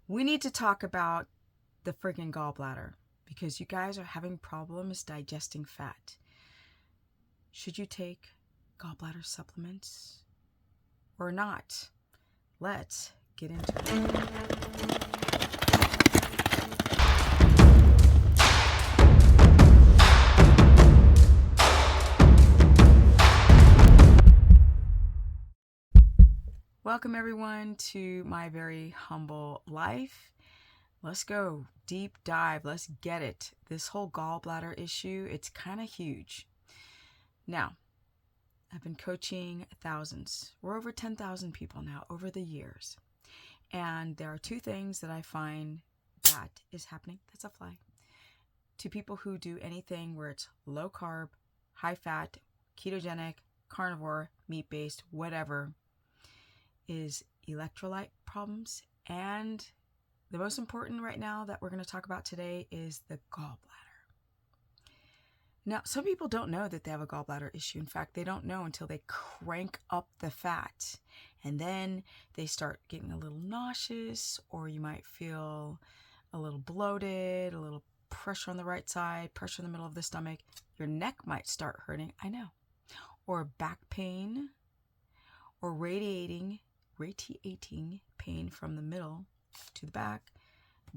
We need to talk about the friggin' gallbladder because you guys are having problems digesting fat. Should you take gallbladder supplements or not? Let's get into it. Welcome everyone to my very humble life. Let's go deep dive. Let's get it. This whole gallbladder issue, it's kind of huge. Now, I've been coaching thousands. We're over 10,000 people now over the years. And there are two things that I find that is happening. That's a fly. To people who do anything where it's low carb, high fat, ketogenic, carnivore, meat-based, whatever, is electrolyte problems, and the most important right now that we're going to talk about today is the gallbladder. Now, some people don't know that they have a gallbladder issue. In fact, they don't know until they crank up the fat, and then they start getting a little nauseous, or you might feel a little bloated, a little pressure on the right side, pressure in the middle of the stomach. Your neck might start hurting, I know, or back pain, or radiating pain from the middle to the back,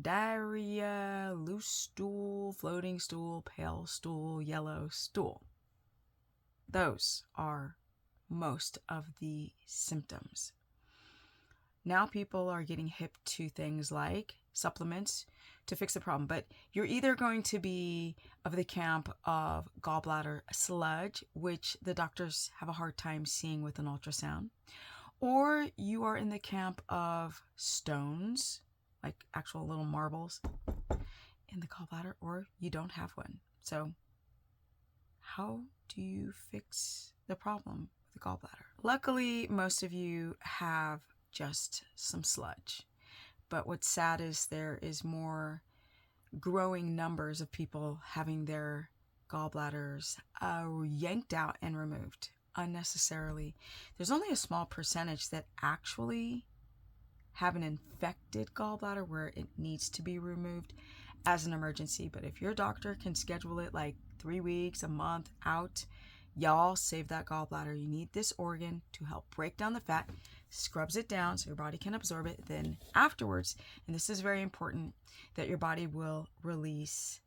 diarrhea, loose stool, floating stool, pale stool, yellow stool. Those are most of the symptoms. Now people are getting hip to things like supplements to fix the problem, but you're either going to be of the camp of gallbladder sludge, which the doctors have a hard time seeing with an ultrasound, or you are in the camp of stones, like actual little marbles in the gallbladder, or you don't have one. So how do you fix the problem with the gallbladder? Luckily, most of you have just some sludge. But what's sad is there is more growing numbers of people having their gallbladders yanked out and removed unnecessarily. There's only a small percentage that actually have an infected gallbladder where it needs to be removed as an emergency. But if your doctor can schedule it like 3 weeks, a month out, y'all save that gallbladder. You need this organ to help break down the fat, scrubs it down so your body can absorb it. Then afterwards, and this is very important, that your body will release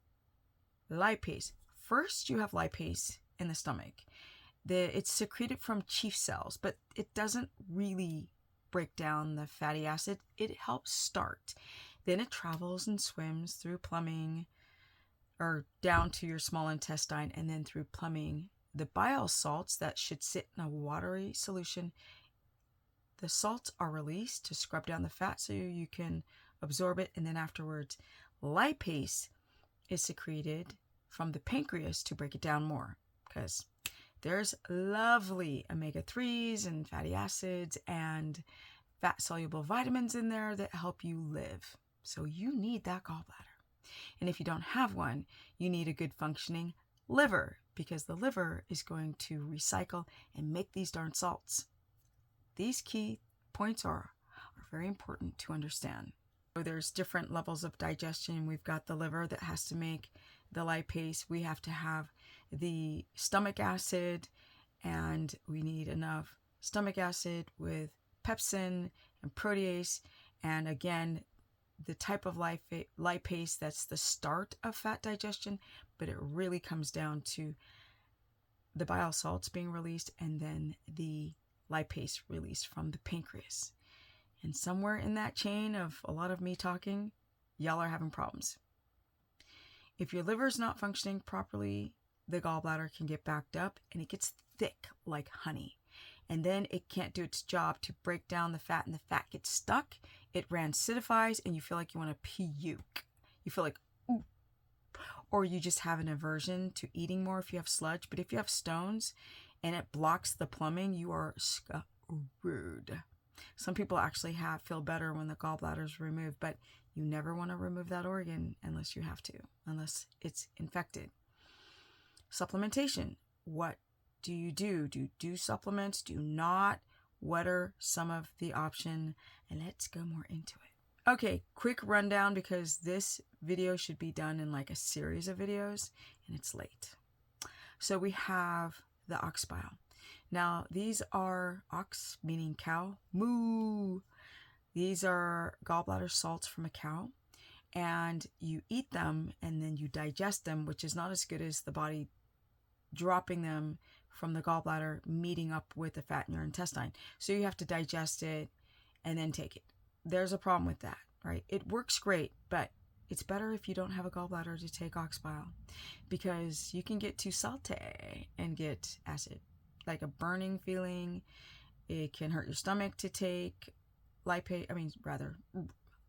lipase. First, you have lipase in the stomach. It's secreted from chief cells, but it doesn't really break down the fatty acid. It helps start. Then it travels and swims through plumbing or down to your small intestine, and then through plumbing, the bile salts that should sit in a watery solution, the salts are released to scrub down the fat so you can absorb it. And then afterwards, lipase is secreted from the pancreas to break it down more, because there's lovely omega-3s and fatty acids and fat-soluble vitamins in there that help you live. So you need that gallbladder. And if you don't have one, you need a good functioning liver, because the liver is going to recycle and make these darn salts. These key points are very important to understand. So there's different levels of digestion. We've got the liver that has to make the lipase. We have to have the stomach acid, and we need enough stomach acid with pepsin and protease. And again, the type of lipase that's the start of fat digestion, but it really comes down to the bile salts being released and then the lipase released from the pancreas. And somewhere in that chain of a lot of me talking, y'all are having problems. If your liver's not functioning properly, the gallbladder can get backed up and it gets thick like honey. And then it can't do its job to break down the fat, and the fat gets stuck. It rancidifies and you feel like you want to puke. You feel like, ooh. Or you just have an aversion to eating more if you have sludge. But if you have stones and it blocks the plumbing, you are screwed. Some people actually feel better when the gallbladder is removed, but you never want to remove that organ unless you have to, unless it's infected. Supplementation. What do you do? Do you do supplements? Do you not? What are some of the options? And let's go more into it. Okay, quick rundown because this video should be done in like a series of videos and it's late. So we have the ox bile. Now these are ox, meaning cow, moo. These are gallbladder salts from a cow, and you eat them and then you digest them, which is not as good as the body dropping them from the gallbladder, meeting up with the fat in your intestine. So you have to digest it and then take it. There's a problem with that, right? It works great, but it's better if you don't have a gallbladder to take ox bile, because you can get too salty and get acid, like a burning feeling. It can hurt your stomach to take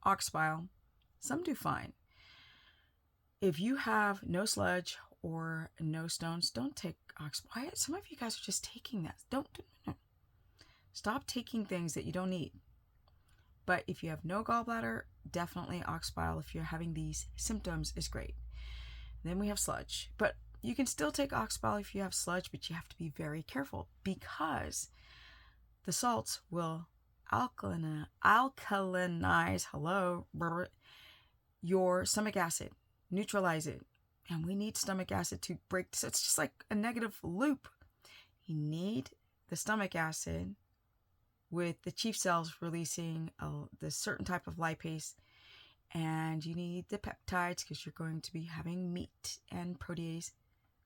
ox bile. Some do fine. If you have no sludge or no stones, don't take ox bile. Some of you guys are just taking that. Don't. Stop taking things that you don't need. But if you have no gallbladder, definitely ox bile, if you're having these symptoms, is great. Then we have sludge. But you can still take ox bile if you have sludge, but you have to be very careful because the salts will alkalinize your stomach acid, neutralize it. And we need stomach acid to break. So it's just like a negative loop. You need the stomach acid with the chief cells releasing the certain type of lipase, and you need the peptides because you're going to be having meat and protease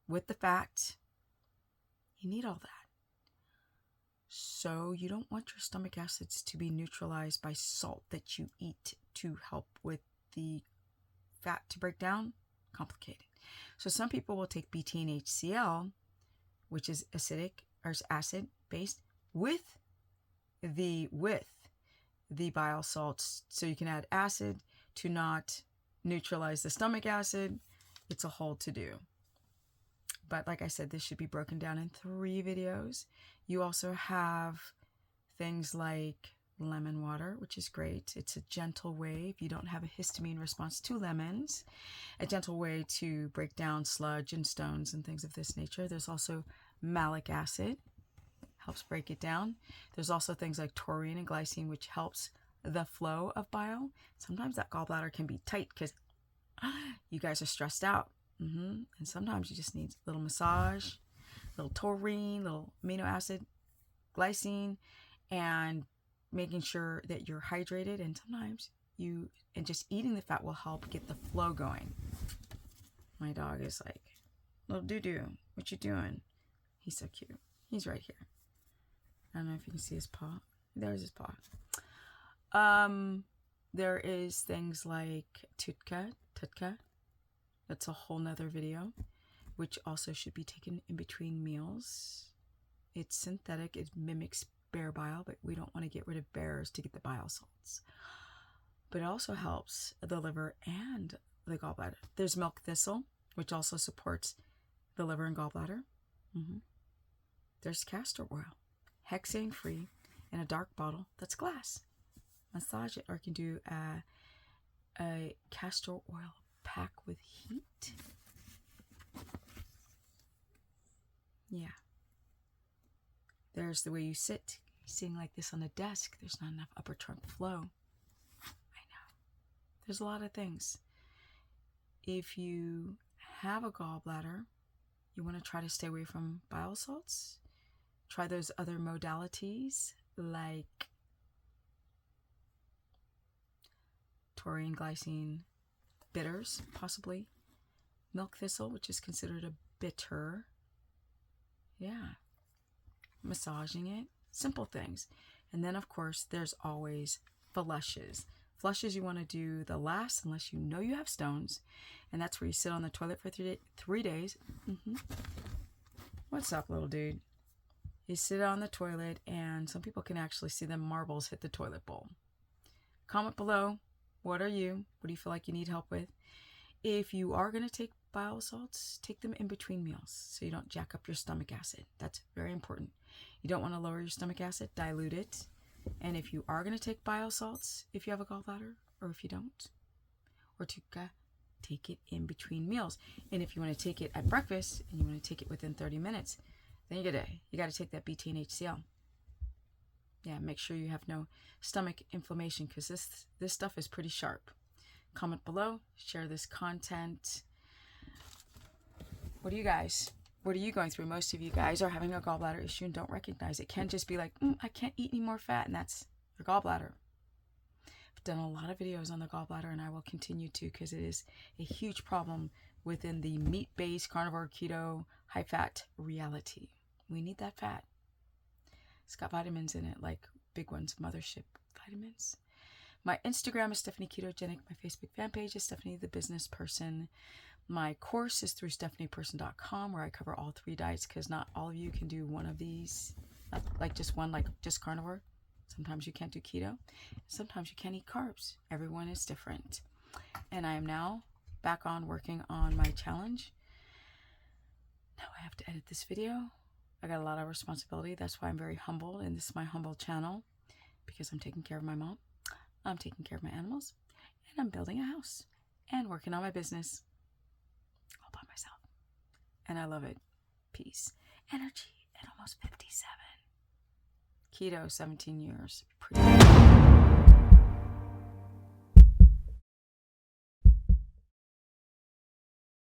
with the fat. You need all that. So you don't want your stomach acids to be neutralized by salt that you eat to help with the fat to break down. Complicated. So some people will take BT and HCl, which is acidic or acid based, with the bile salts, so you can add acid to not neutralize the stomach acid. It's a whole to-do. But like I said, this should be broken down in 3 videos. You also have things like lemon water, which is great. It's a gentle way, if you don't have a histamine response to lemons, a gentle way to break down sludge and stones and things of this nature. There's also malic acid, helps break it down. There's also things like taurine and glycine, which helps the flow of bile. Sometimes that gallbladder can be tight because you guys are stressed out. And sometimes you just need a little massage, a little taurine, little amino acid, glycine, and making sure that you're hydrated. And sometimes just eating the fat will help get the flow going. My dog is like, little doo-doo, what you doing? He's so cute. He's right here. I don't know if you can see his paw. There's his paw. There is things like tutka. That's a whole nother video, which also should be taken in between meals. It's synthetic. It mimics bear bile, but we don't want to get rid of bears to get the bile salts. But it also helps the liver and the gallbladder. There's milk thistle, which also supports the liver and gallbladder. There's castor oil, hexane free, in a dark bottle that's glass. Massage it, or you can do a castor oil pack with heat. Yeah. There's the way you sit. Sitting like this on a desk, there's not enough upper trunk flow. I know. There's a lot of things. If you have a gallbladder, you want to try to stay away from bile salts. Try those other modalities like taurine, glycine, bitters, possibly. Milk thistle, which is considered a bitter. Yeah. Massaging it. Simple things. And then, of course, there's always flushes. Flushes you want to do the last unless you know you have stones. And that's where you sit on the toilet for 3 days. What's up, little dude? You sit on the toilet, and some people can actually see the marbles hit the toilet bowl. Comment below. What are you? What do you feel like you need help with? If you are going to take bile salts, take them in between meals so you don't jack up your stomach acid. That's very important. You don't want to lower your stomach acid, dilute it. And if you are going to take bile salts, if you have a gallbladder, or if you don't, or tutka, take it in between meals. And if you want to take it at breakfast and you want to take it within 30 minutes, then you got to take that BT and HCl. Yeah, make sure you have no stomach inflammation, because this stuff is pretty sharp. Comment below, share this content. What are you going through? Most of you guys are having a gallbladder issue and don't recognize it. Can't just be like, I can't eat any more fat, and that's your gallbladder. I've done a lot of videos on the gallbladder, and I will continue to, because it is a huge problem within the meat-based, carnivore, keto, high-fat reality. We need that fat. It's got vitamins in it, like big ones, mothership vitamins. My Instagram is Stephanie Ketogenic. My Facebook fan page is Stephanie the Business Person. My course is through stephanieperson.com, where I cover all 3 diets, because not all of you can do one of these, not like just one, like just carnivore. Sometimes you can't do keto. Sometimes you can't eat carbs. Everyone is different. And I am now back on working on my challenge. Now I have to edit this video. I got a lot of responsibility. That's why I'm very humble, and this is my humble channel, because I'm taking care of my mom, I'm taking care of my animals, and I'm building a house and working on my business all by myself. And I love it. Peace. Energy at almost 57. Keto, 17 years. Pretty